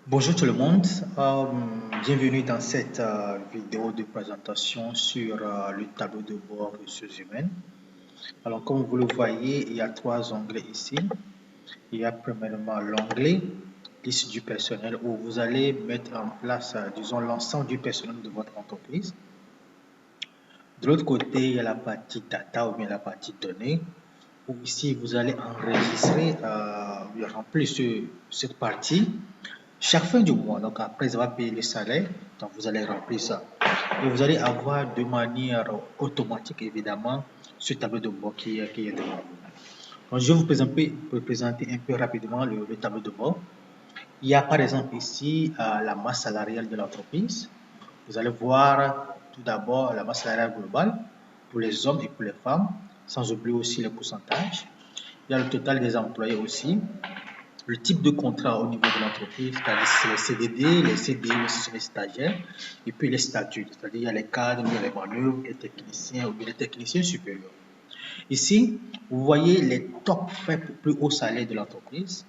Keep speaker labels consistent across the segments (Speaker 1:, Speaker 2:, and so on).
Speaker 1: Bonjour tout le monde, bienvenue dans cette vidéo de présentation sur le tableau de bord ressources humaines. Alors comme vous le voyez, il y a trois onglets ici. Il y a premièrement l'onglet liste du personnel où vous allez mettre en place, disons, l'ensemble du personnel de votre entreprise. De l'autre côté, il y a la partie data ou bien la partie données où ici vous allez enregistrer, remplir cette partie. Chaque fin du mois, donc après avoir payé le salaire, donc vous allez remplir ça. Et vous allez avoir de manière automatique, évidemment, ce tableau de bord qui est devant vous. Donc, je vais vous présenter un peu rapidement le tableau de bord. Il y a par exemple ici la masse salariale de l'entreprise. Vous allez voir tout d'abord la masse salariale globale pour les hommes et pour les femmes, sans oublier aussi les pourcentages. Il y a le total des employés aussi, le type de contrat au niveau de l'entreprise, c'est-à-dire les CDD, les CDI, les stagiaires, et puis les statuts, c'est-à-dire il y a les cadres, il y a les manœuvres, les techniciens ou bien les techniciens supérieurs. Ici, vous voyez les top plus hauts salaires de l'entreprise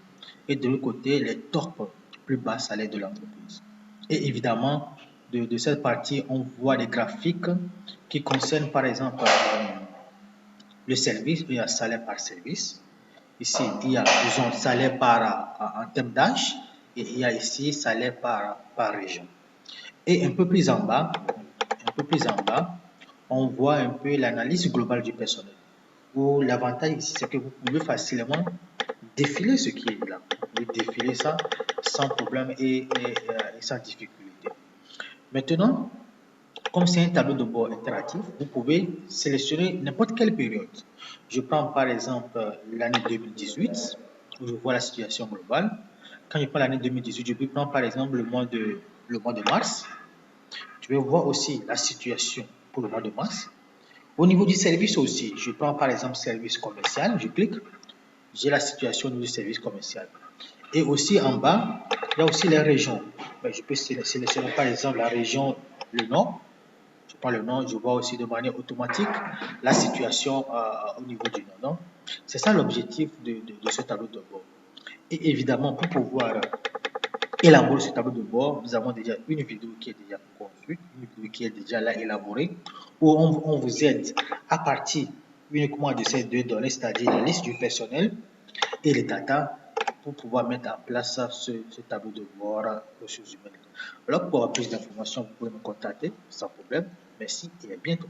Speaker 1: et de l'autre côté, les top plus bas salaires de l'entreprise. Et évidemment, de cette partie, on voit des graphiques qui concernent par exemple le service, il y a salaire par service. Ici, il y a, disons, salaire en termes d'âge et il y a ici salaire par région. Et un peu plus en bas, on voit un peu l'analyse globale du personnel. Où l'avantage ici, c'est que vous pouvez facilement défiler ce qui est là. Vous pouvez défiler ça sans problème et sans difficulté. Maintenant, comme c'est un tableau de bord interactif, vous pouvez sélectionner n'importe quelle période. Je prends par exemple l'année 2018, où je vois la situation globale. Quand je prends l'année 2018, je peux prendre par exemple le mois de mars. Je vais voir aussi la situation pour le mois de mars. Au niveau du service aussi, je prends par exemple service commercial, je clique, j'ai la situation du service commercial. Et aussi en bas, il y a aussi les régions. Je peux sélectionner par exemple la région le Nord. Je prends le nom, je vois aussi de manière automatique la situation au niveau du nom. C'est ça l'objectif de ce tableau de bord. Et évidemment, pour pouvoir élaborer ce tableau de bord, nous avons déjà une vidéo qui est déjà construite, une vidéo qui est déjà là élaborée, où on vous aide à partir uniquement de ces deux données, c'est-à-dire la liste du personnel et les data, pour pouvoir mettre en place ce tableau de bord ressources humaines. Alors, pour avoir plus d'informations, vous pouvez me contacter sans problème. Merci et à bientôt.